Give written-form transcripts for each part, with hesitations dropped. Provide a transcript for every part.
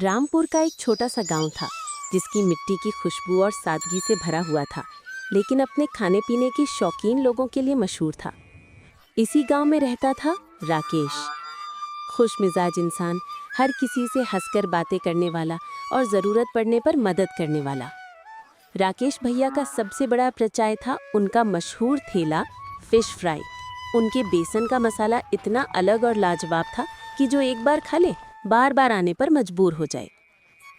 रामपुर का एक छोटा सा गांव था जिसकी मिट्टी की खुशबू और सादगी से भरा हुआ था, लेकिन अपने खाने पीने के शौकीन लोगों के लिए मशहूर था। इसी गांव में रहता था राकेश, खुशमिजाज इंसान, हर किसी से हंसकर बातें करने वाला और ज़रूरत पड़ने पर मदद करने वाला। राकेश भैया का सबसे बड़ा प्रचार था उनका मशहूर ठेला फिश फ्राई। उनके बेसन का मसाला इतना अलग और लाजवाब था कि जो एक बार खा ले बार बार आने पर मजबूर हो जाए।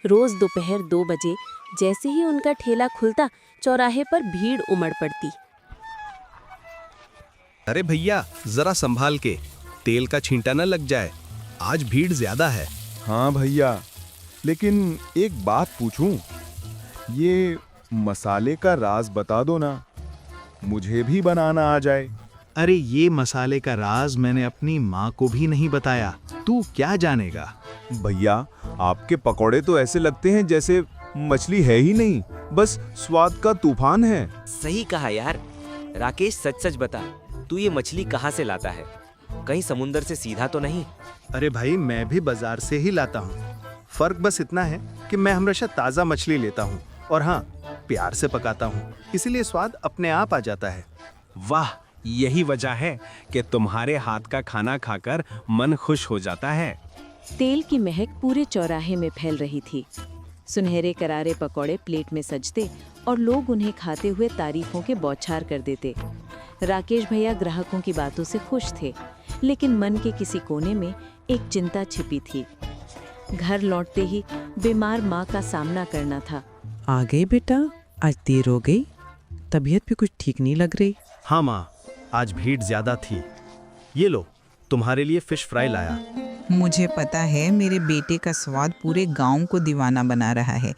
रोज दोपहर 2 बजे जैसे ही उनका ठेला खुलता, चौराहे पर भीड़ उमड़ पड़ती। अरे भैया जरा संभाल के, तेल का छींटा न लग जाए, आज भीड़ ज्यादा है। हाँ भैया, लेकिन एक बात पूछूं, ये मसाले का राज बता दो ना, मुझे भी बनाना आ जाए। अरे ये मसाले का राज मैंने अपनी माँ को भी नहीं बताया, तू क्या जानेगा। भैया आपके पकौड़े तो ऐसे लगते हैं जैसे मछली है ही नहीं, बस स्वाद का तूफान है। सही कहा यार। राकेश सच सच बता, तू ये मछली कहाँ से लाता है? कहीं समुंदर से सीधा तो नहीं? अरे भाई मैं भी बाजार से ही लाता हूँ, फर्क बस इतना है कि मैं हमेशा ताज़ा मछली लेता हूँ और हाँ प्यार से पकाता हूँ, इसीलिए स्वाद अपने आप आ जाता है। वाह, यही वजह है कि तुम्हारे हाथ का खाना खाकर मन खुश हो जाता है। तेल की महक पूरे चौराहे में फैल रही थी। सुनहरे करारे पकौड़े प्लेट में सजते और लोग उन्हें खाते हुए तारीफों के बौछार कर देते। राकेश भैया ग्राहकों की बातों से खुश थे, लेकिन मन के किसी कोने में एक चिंता छिपी थी। घर लौटते ही बीमार माँ का सामना करना था। आ गई बेटा, आज देर हो गई, तबीयत भी कुछ ठीक नहीं लग रही। हाँ माँ, आज भीड़ ज्यादा थी। ये लो, तुम्हारे लिए फिश फ्राई लाया। मुझे पता है मेरे बेटे का स्वाद पूरे गांव को दीवाना बना रहा है,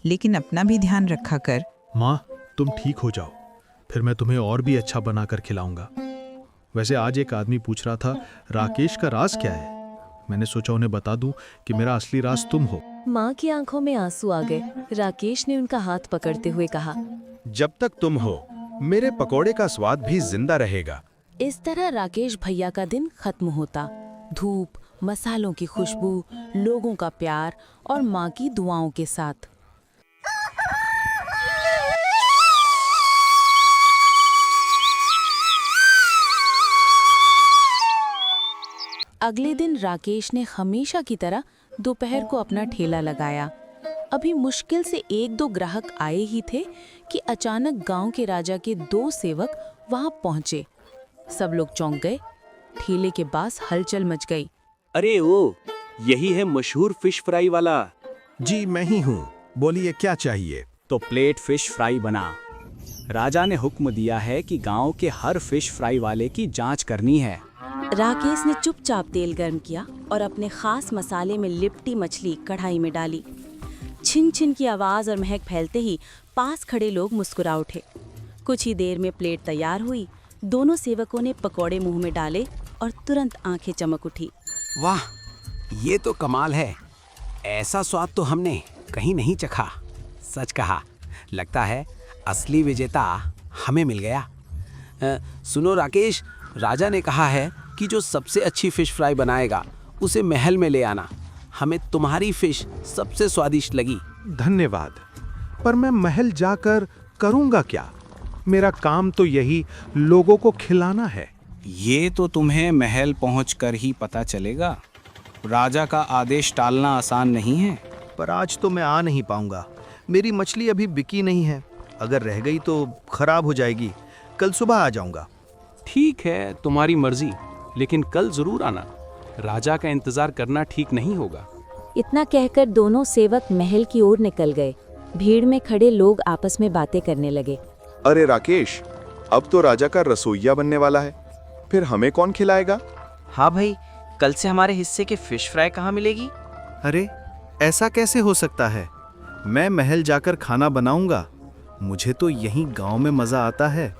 लेकिन अपना भी ध्यान रखा कर। माँ तुम ठीक हो जाओ, फिर मैं तुम्हें और भी अच्छा बनाकर खिलाऊंगा। वैसे आज एक आदमी पूछ रहा था राकेश का राज क्या है। मैंने सोचा उन्हें बता दूं कि मेरा असली राज तुम हो। माँ की आंखों में आंसू आ गए। राकेश ने उनका हाथ पकड़ते हुए कहा, जब तक तुम हो मेरे पकोड़े का स्वाद भी जिंदा रहेगा। इस तरह राकेश भैया का दिन खत्म होता। धूप, मसालों की खुशबू, लोगों का प्यार और माँ की दुआओं के साथ। अगले दिन राकेश ने हमेशा की तरह दोपहर को अपना ठेला लगाया। अभी मुश्किल से 1-2 ग्राहक आए ही थे कि अचानक गांव के राजा के 2 सेवक वहां पहुंचे। सब लोग चौंक गए। ठेले के पास हलचल मच गई। अरे ओ, यही है मशहूर फिश फ्राई वाला? जी मैं ही हूँ, बोलिए क्या चाहिए। तो प्लेट फिश फ्राई बना। राजा ने हुक्म दिया है कि गांव के हर फिश फ्राई वाले की जांच करनी है। राकेश ने चुपचाप तेल गर्म किया और अपने खास मसाले में लिपटी मछली कढ़ाई में डाली। छिन छिन की आवाज और महक फैलते ही पास खड़े लोग मुस्कुरा उठे। कुछ ही देर में प्लेट तैयार हुई। दोनों सेवकों ने पकौड़े मुंह में डाले और तुरंत आंखें चमक उठी। वाह, ये तो कमाल है। ऐसा स्वाद तो हमने कहीं नहीं चखा। सच कहा, लगता है असली विजेता हमें मिल गया। सुनो राकेश, राजा ने कहा है कि जो सबसे अच्छी फिश फ्राई बनाएगा उसे महल में ले आना। हमें तुम्हारी फिश सबसे स्वादिष्ट लगी। धन्यवाद, पर मैं महल जाकर करूँगा क्या? मेरा काम तो यही लोगों को खिलाना है। ये तो तुम्हें महल पहुंचकर ही पता चलेगा। राजा का आदेश टालना आसान नहीं है। पर आज तो मैं आ नहीं पाऊंगा, मेरी मछली अभी बिकी नहीं है। अगर रह गई तो खराब हो जाएगी। कल सुबह आ जाऊंगा। ठीक है, तुम्हारी मर्जी, लेकिन कल जरूर आना। राजा का इंतजार करना ठीक नहीं होगा। इतना कहकर दोनों सेवक महल की ओर निकल गए। भीड़ में खड़े लोग आपस में बातें करने लगे। अरे राकेश, अब तो राजा का रसोइया बनने वाला है, फिर हमें कौन खिलाएगा? हाँ भाई, कल से हमारे हिस्से की फिश फ्राई कहाँ मिलेगी? अरे ऐसा कैसे हो सकता है? मैं महल जाकर खाना बनाऊंगा। मुझे तो यहीं गांव में मजा आता है।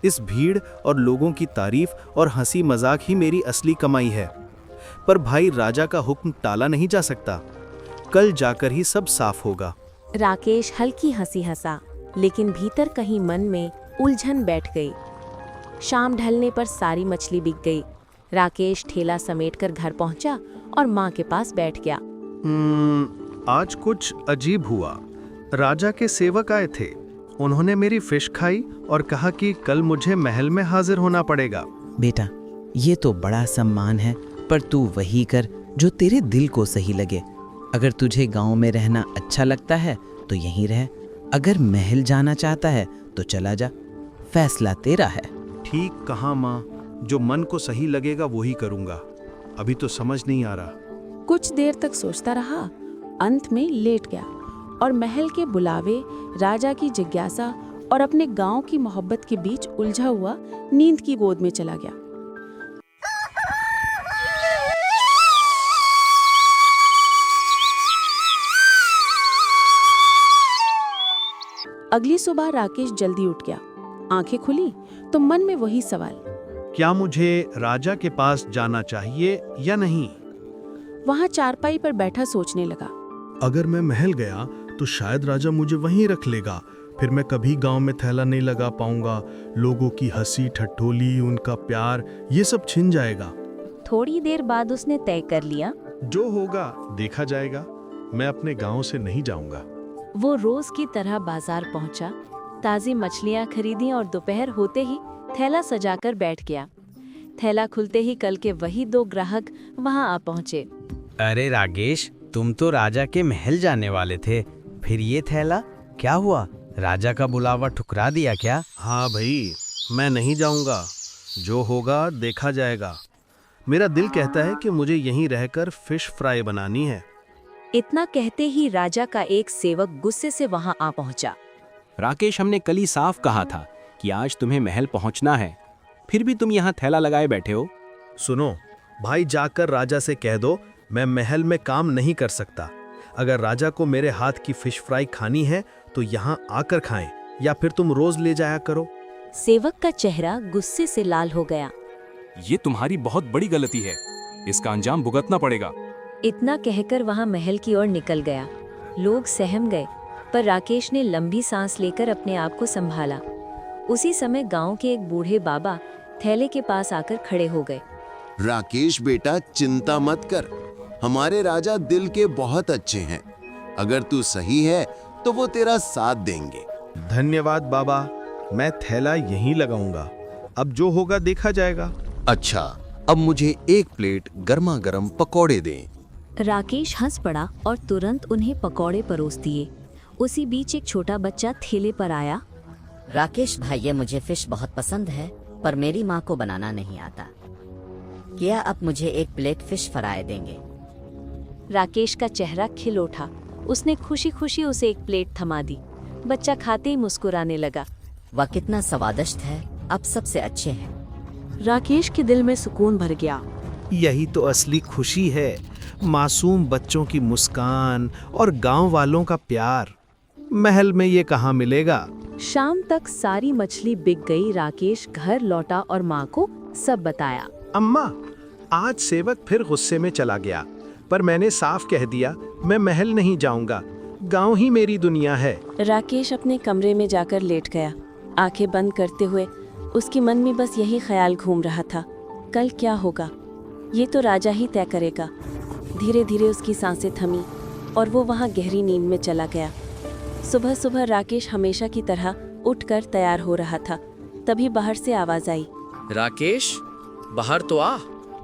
इस भीड़ और लोगों की तारीफ और हंसी मजाक ही मेरी असली कमाई है। पर भाई राजा का हुक्म टाला नहीं जा सकता। कल जाकर ही सब साफ होगा। राकेश हल्की हंसी हंसा, लेकिन भीतर कहीं मन में उलझन बैठ गई। शाम ढलने पर सारी मछली बिक गई। राकेश ठेला समेटकर घर पहुंचा और माँ के पास बैठ गया। आज कुछ अजीब हुआ। राजा के सेवक आए थे। उन्होंने मेरी फिश खाई और कहा कि कल मुझे महल में हाजिर होना पड़ेगा। बेटा, ये तो बड़ा सम्मान है, पर तू वही कर जो तेरे दिल को सही लगे। अगर तुझे गांव में रहना अच्छा लगता है तो यहीं रह। अगर महल जाना चाहता है तो चला जा। फैसला तेरा है। ठीक कहा माँ, जो मन को सही लगेगा वो ही करूँगा। अभी तो समझ नहीं आ रहा। कुछ देर तक सोचता रहा, अंत में लेट गया और महल के बुलावे, राजा की जिज्ञासा और अपने गांव की मोहब्बत के बीच उलझा हुआ नींद की गोद में चला गया। अगली सुबह राकेश जल्दी उठ गया। आंखें खुली तो मन में वही सवाल, क्या मुझे राजा के पास जाना चाहिए या नहीं? वहां चारपाई पर बैठा सोचने लगा। अगर मैं महल गया तो शायद राजा मुझे वहीं रख लेगा। फिर मैं कभी गांव में थैला नहीं लगा पाऊंगा। लोगों की हंसी ठट्ठोली, उनका प्यार, ये सब छिन जाएगा। थोड़ी देर बाद उसने तय कर लिया, जो होगा देखा जाएगा। मैं अपने गांव से नहीं जाऊंगा। वो रोज की तरह बाजार पहुंचा, ताजी मछलियां खरीदी और दोपहर होते ही थैला सजाकर बैठ गया। थैला खुलते ही कल के वही 2 ग्राहक वहां आ पहुंचे। अरे राकेश, तुम तो राजा के महल जाने वाले थे, फिर ये थैला क्या हुआ? राजा का बुलावा ठुकरा दिया क्या? हाँ भाई, मैं नहीं जाऊंगा। जो होगा देखा जाएगा। मेरा दिल कहता है कि मुझे यहीं रहकर फिश फ्राई बनानी है। इतना कहते ही राजा का एक सेवक गुस्से से वहां आ पहुंचा। राकेश, हमने कल ही साफ कहा था कि आज तुम्हें महल पहुंचना है, फिर भी तुम यहाँ थैला लगाए बैठे हो। सुनो भाई, जाकर राजा से कह दो मैं महल में काम नहीं कर सकता। अगर राजा को मेरे हाथ की फिश फ्राई खानी है तो यहाँ आकर खाएं, या फिर तुम रोज ले जाया करो। सेवक का चेहरा गुस्से से लाल हो गया। ये तुम्हारी बहुत बड़ी गलती है, इसका अंजाम भुगतना पड़ेगा। इतना कहकर वहां महल की ओर निकल गया। लोग सहम गए, पर राकेश ने लंबी सांस लेकर अपने आप को संभाला। उसी समय गांव के एक बूढ़े बाबा थैले के पास आकर खड़े हो गए। राकेश बेटा, चिंता मत कर। हमारे राजा दिल के बहुत अच्छे हैं। अगर तू सही है तो वो तेरा साथ देंगे। धन्यवाद बाबा, मैं थैला यहीं लगाऊंगा। अब जो होगा देखा जाएगा। अच्छा, अब मुझे 1 प्लेट गर्मा गर्म पकौड़े दें। राकेश हंस पड़ा और तुरंत उन्हें पकौड़े परोस दिए। उसी बीच एक छोटा बच्चा ठेले पर आया। राकेश भाई, ये मुझे फिश बहुत पसंद है, पर मेरी माँ को बनाना नहीं आता। क्या आप मुझे 1 प्लेट फिश फ्राई देंगे? राकेश का चेहरा खिल उठा। उसने खुशी खुशी उसे 1 प्लेट थमा दी। बच्चा खाते ही मुस्कुराने लगा। वह कितना स्वादिष्ट है, आप सबसे अच्छे हैं। राकेश के दिल में सुकून भर गया। यही तो असली खुशी है, मासूम बच्चों की मुस्कान और गांव वालों का प्यार। महल में ये कहाँ मिलेगा। शाम तक सारी मछली बिक गई। राकेश घर लौटा और माँ को सब बताया। अम्मा, आज सेवक फिर गुस्से में चला गया, पर मैंने साफ कह दिया मैं महल नहीं जाऊंगा। गांव ही मेरी दुनिया है। राकेश अपने कमरे में जाकर लेट गया। आंखें बंद करते हुए उसके मन में बस यही ख्याल घूम रहा था, कल क्या होगा, ये तो राजा ही तय करेगा। धीरे धीरे उसकी सांसें थमी और वो वहाँ गहरी नींद में चला गया। सुबह सुबह राकेश हमेशा की तरह उठकर तैयार हो रहा था, तभी बाहर से आवाज आई। राकेश, बाहर तो आ,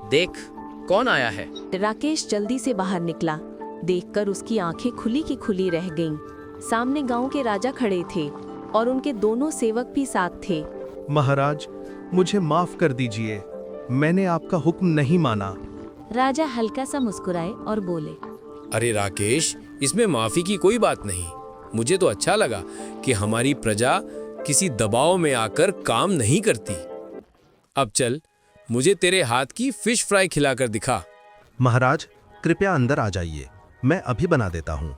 देख कौन आया है। राकेश जल्दी से बाहर निकला। देखकर उसकी आंखें खुली की खुली रह गईं। सामने गांव के राजा खड़े थे और उनके दोनों सेवक भी साथ थे। महाराज, मुझे माफ कर दीजिए, मैंने आपका हुक्म नहीं माना। राजा हल्का सा मुस्कुराए और बोले, अरे राकेश, इसमें माफी की कोई बात नहीं। मुझे तो अच्छा लगा कि हमारी प्रजा किसी दबाव में आकर काम नहीं करती। अब चल, मुझे तेरे हाथ की फिश फ्राई खिलाकर दिखा। महाराज, कृपया अंदर आ जाइए, मैं अभी बना देता हूँ।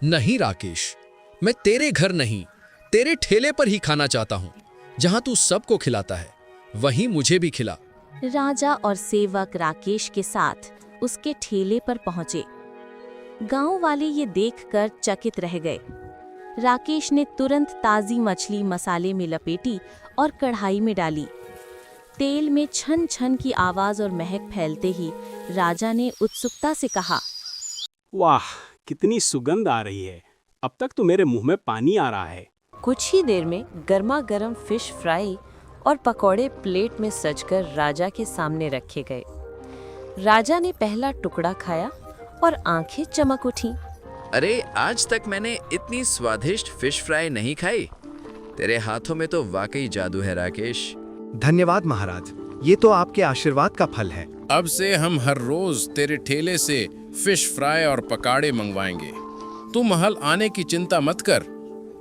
नहीं राकेश, मैं तेरे घर नहीं, तेरे ठेले पर ही खाना चाहता हूँ। जहाँ तू सबको खिलाता है वहीं मुझे भी खिला। राजा और सेवक राकेश के साथ उसके ठेले पर पहुंचे। गांव वाले ये देखकर चकित रह गए। राकेश ने तुरंत ताजी मछली मसाले में लपेटी और कढ़ाई में डाली। तेल में छन छन की आवाज और महक फैलते ही राजा ने उत्सुकता से कहा, वाह, कितनी सुगंध आ रही है। अब तक तो मेरे मुंह में पानी आ रहा है। कुछ ही देर में गर्मा गर्म फिश फ्राई और पकौड़े प्लेट में सजकर राजा के सामने रखे गए। राजा ने पहला टुकड़ा खाया और आंखें चमक उठी। अरे, आज तक मैंने इतनी स्वादिष्ट फिश फ्राई नहीं खाई। तेरे हाथों में तो वाकई जादू है राकेश। धन्यवाद महाराज, ये तो आपके आशीर्वाद का फल है। अब से हम हर रोज तेरे ठेले से फिश फ्राई और पकाड़े मंगवाएंगे। तू महल आने की चिंता मत कर,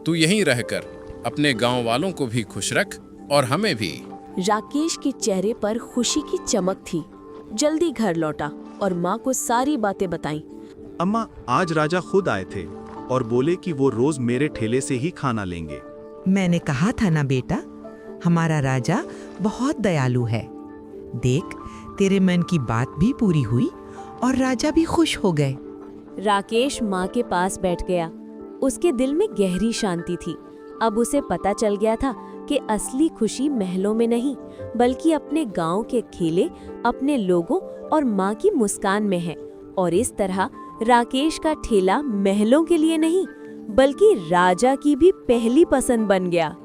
तू यहीं रहकर अपने गांव वालों को भी खुश रख और हमें भी। राकेश के चेहरे पर खुशी की चमक थी। जल्दी घर लौटा और माँ को सारी बातें बताईं। अम्मा, आज राजा खुद आए थे और बोले कि वो रोज मेरे ठेले से ही खाना लेंगे। मैंने कहा था ना बेटा, हमारा राजा बहुत दयालु है। देख, तेरे मन की बात भी पूरी हुई और राजा भी खुश हो गए। राकेश माँ के पास बैठ गया। उसके दिल में गहरी शांति थी। अब उसे पता चल गया था कि असली खुशी महलों में नहीं, बल्कि अपने गांव के खेले, अपने लोगों और माँ की मुस्कान में है। और इस तरह राकेश का ठेला महलों के लिए नहीं, बल्कि राजा की भी पहली पसंद बन गया।